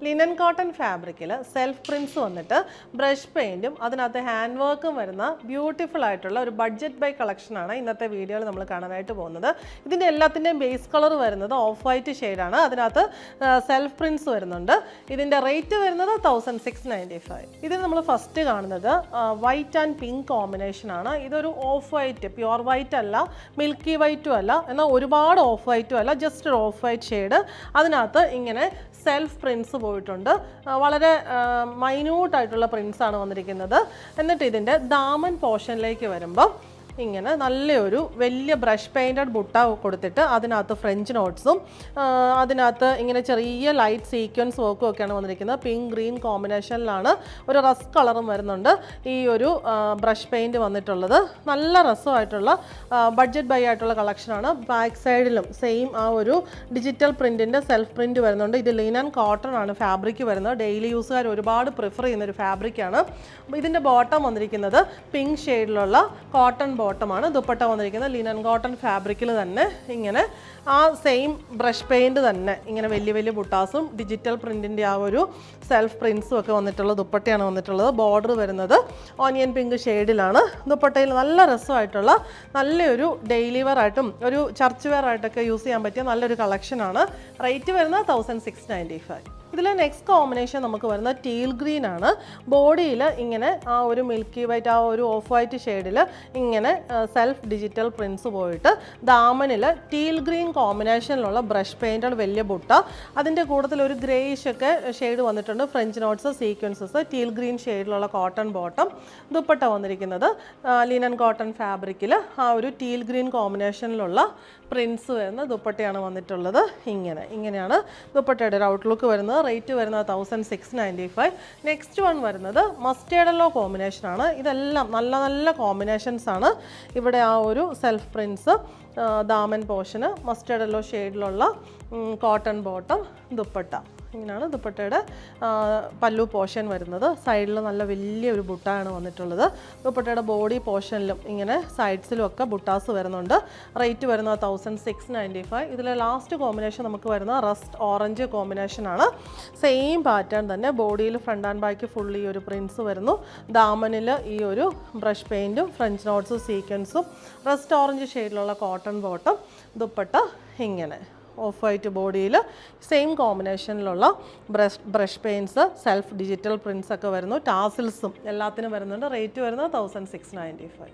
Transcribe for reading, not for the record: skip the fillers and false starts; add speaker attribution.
Speaker 1: Linen cotton ഫാബ്രിക്കിൽ self Prince വന്നിട്ട് brush പെയിൻറ്റും അതിനകത്ത് ഹാൻഡ് വർക്കും വരുന്ന ബ്യൂട്ടിഫുൾ ആയിട്ടുള്ള ഒരു ബഡ്ജറ്റ് ബൈ കളക്ഷനാണ് ഇന്നത്തെ വീഡിയോയിൽ നമ്മൾ കാണാനായിട്ട് പോകുന്നത്. ഇതിൻ്റെ എല്ലാത്തിൻ്റെയും ബേസ് കളർ വരുന്നത് ഓഫ് വൈറ്റ് ഷെയ്ഡാണ്. അതിനകത്ത് സെൽഫ് പ്രിൻസ് വരുന്നുണ്ട്. ഇതിൻ്റെ റേറ്റ് വരുന്നത് 1695. ഇതിന് നമ്മൾ ഫസ്റ്റ് കാണുന്നത് വൈറ്റ് ആൻഡ് പിങ്ക് കോമ്പിനേഷനാണ്. ഇതൊരു ഓഫ് വൈറ്റ്, പ്യുവർ വൈറ്റ് അല്ല, മിൽക്കി വൈറ്റും അല്ല, എന്നാൽ ഒരുപാട് ഓഫ് വൈറ്റും അല്ല, ജസ്റ്റ് ഒരു ഓഫ് വൈറ്റ് ഷെയ്ഡ്. അതിനകത്ത് ഇങ്ങനെ സെൽഫ് പ്രിൻസ് പോയിട്ടുണ്ട്. വളരെ മൈന്യൂട്ടായിട്ടുള്ള പ്രിൻസാണ് വന്നിരിക്കുന്നത്. എന്നിട്ട് ഇതിൻ്റെ ദാമൻ പോർഷനിലേക്ക് വരുമ്പോൾ ഇങ്ങനെ നല്ലൊരു വലിയ ബ്രഷ് പെയിൻറ്റഡ് ബുട്ട കൊടുത്തിട്ട് അതിനകത്ത് ഫ്രഞ്ച് നോട്ട്സും അതിനകത്ത് ഇങ്ങനെ ചെറിയ ലൈറ്റ് സീക്വൻസ് വർക്കും ഒക്കെയാണ് വന്നിരിക്കുന്നത്. പിങ്ക് ഗ്രീൻ കോമ്പിനേഷനിലാണ്. ഒരു റസ് കളറും വരുന്നുണ്ട് ഈ ഒരു ബ്രഷ് പെയിൻറ്റ് വന്നിട്ടുള്ളത്. നല്ല രസമായിട്ടുള്ള ബഡ്ജറ്റ് ബൈ ആയിട്ടുള്ള കളക്ഷനാണ്. ബാക്ക് സൈഡിലും സെയിം ആ ഒരു ഡിജിറ്റൽ പ്രിൻറ്റിൻ്റെ സെൽഫ് പ്രിൻറ്റ് വരുന്നുണ്ട്. ഇത് ലിനൻ കോട്ടൺ ആണ് ഫാബ്രിക് വരുന്നത്. ഡെയിലി യൂസുകാർ ഒരുപാട് പ്രിഫർ ചെയ്യുന്നൊരു ഫാബ്രിക്കാണ്. ഇതിൻ്റെ ബോട്ടം വന്നിരിക്കുന്നത് പിങ്ക് ഷെയ്ഡിലുള്ള കോട്ടൺ ബോട്ടമാണ്. ദുപ്പട്ട വന്നിരിക്കുന്നത് ലിനൻ കോട്ടൺ ഫാബ്രിക്കിൽ തന്നെ ഇങ്ങനെ ആ സെയിം ബ്രഷ് പെയിൻറ്റ് തന്നെ ഇങ്ങനെ വലിയ വലിയ ബുട്ടാസും ഡിജിറ്റൽ പ്രിൻറ്റിൻ്റെ ആ ഒരു സെൽഫ് പ്രിൻസും ഒക്കെ വന്നിട്ടുള്ള ദുപ്പട്ടയാണ് വന്നിട്ടുള്ളത്. ബോർഡർ വരുന്നത് ഓനിയൻ പിങ്ക് ഷെയ്ഡിലാണ്. ദുപ്പട്ടയിൽ നല്ല രസമായിട്ടുള്ള നല്ലൊരു ഡെയിലി വെയർ ആയിട്ടും ഒരു ചർച്ച് വെയർ ആയിട്ടൊക്കെ യൂസ് ചെയ്യാൻ പറ്റിയ നല്ലൊരു കളക്ഷനാണ്. റേറ്റ് വരുന്നത് 1695. ഇതിൽ നെക്സ്റ്റ് കോമ്പിനേഷൻ നമുക്ക് വരുന്നത് ടീൽ ഗ്രീൻ ആണ്. ബോഡിയിൽ ഇങ്ങനെ ആ ഒരു മിൽക്കി വൈറ്റ്, ആ ഒരു ഓഫ് വൈറ്റ് ഷെയ്ഡിൽ ഇങ്ങനെ സെൽഫ് ഡിജിറ്റൽ പ്രിൻസ് പോയിട്ട് ദാമനിൽ ടീൽ ഗ്രീൻ കോമ്പിനേഷനിലുള്ള ബ്രഷ് പെയിൻറ്റഡ് വലിയ ബുട്ട. അതിൻ്റെ കൂട്ടത്തിൽ ഒരു ഗ്രേയിഷ് ഒക്കെ ഷെയ്ഡ് വന്നിട്ടുണ്ട്. French knots, sequences, teal green ഷെയ്ഡിലുള്ള കോട്ടൺ ബോട്ടം. ദുപ്പട്ട വന്നിരിക്കുന്നത് ലിനൻ കോട്ടൺ ഫാബ്രിക്കിൽ ആ ഒരു ടീൽ ഗ്രീൻ കോമ്പിനേഷനിലുള്ള പ്രിൻസ് വരുന്ന ദുപ്പട്ടയാണ് വന്നിട്ടുള്ളത്. ഇങ്ങനെയാണ് ദുപ്പട്ടയുടെ ഒരു ഔട്ട്ലുക്ക് വരുന്നത്. റേറ്റ് വരുന്നത് 1695. നെക്സ്റ്റ് വൺ വരുന്നത് മസ്റ്റേർഡ് യെല്ലോ കോമ്പിനേഷനാണ്. ഇതെല്ലാം നല്ല നല്ല കോമ്പിനേഷൻസ് ആണ്. ഇവിടെ ആ ഒരു സെൽഫ് പ്രിൻസ്, ദാമൻ പോർഷന്, മസ്റ്റേർഡ് യെല്ലോ ഷെയ്ഡിലുള്ള കോട്ടൺ ബോട്ടം, ദുപ്പട്ട. ഇങ്ങനെയാണ് ദുപ്പട്ടയുടെ പല്ലു പോർഷൻ വരുന്നത്. സൈഡിൽ നല്ല വലിയൊരു ബുട്ടാണ് വന്നിട്ടുള്ളത്. ദുപ്പട്ടയുടെ ബോഡി പോർഷനിലും ഇങ്ങനെ സൈഡ്സിലും ഒക്കെ ബുട്ടാസ് വരുന്നുണ്ട്. റേറ്റ് വരുന്നത് 1695. ഇതിലെ ലാസ്റ്റ് കോമ്പിനേഷൻ നമുക്ക് വരുന്നത് റസ്റ്റ് ഓറഞ്ച് കോമ്പിനേഷനാണ്. സെയിം പാറ്റേൺ തന്നെ. ബോഡിയിൽ ഫ്രണ്ട് ആൻഡ് ബാക്ക് ഫുള്ളി ഒരു പ്രിൻസ് വരുന്നു. ദാമനിൽ ഈ ഒരു ബ്രഷ് പെയിൻറ്റും ഫ്രഞ്ച് നോട്ട്സും സീക്വൻസും, റസ്റ്റ് ഓറഞ്ച് ഷെയ്ഡിലുള്ള കോട്ടൺ ബോട്ടം, ദുപ്പട്ട ഇങ്ങനെ ഓഫ് വൈറ്റ് ബോഡിയിൽ സെയിം കോമ്പിനേഷനിലുള്ള brush paints, self digital prints ഒക്കെ വരുന്നു. ടാസിൽസും എല്ലാത്തിനും വരുന്നുണ്ട്. റേറ്റ് വരുന്നത് 1695.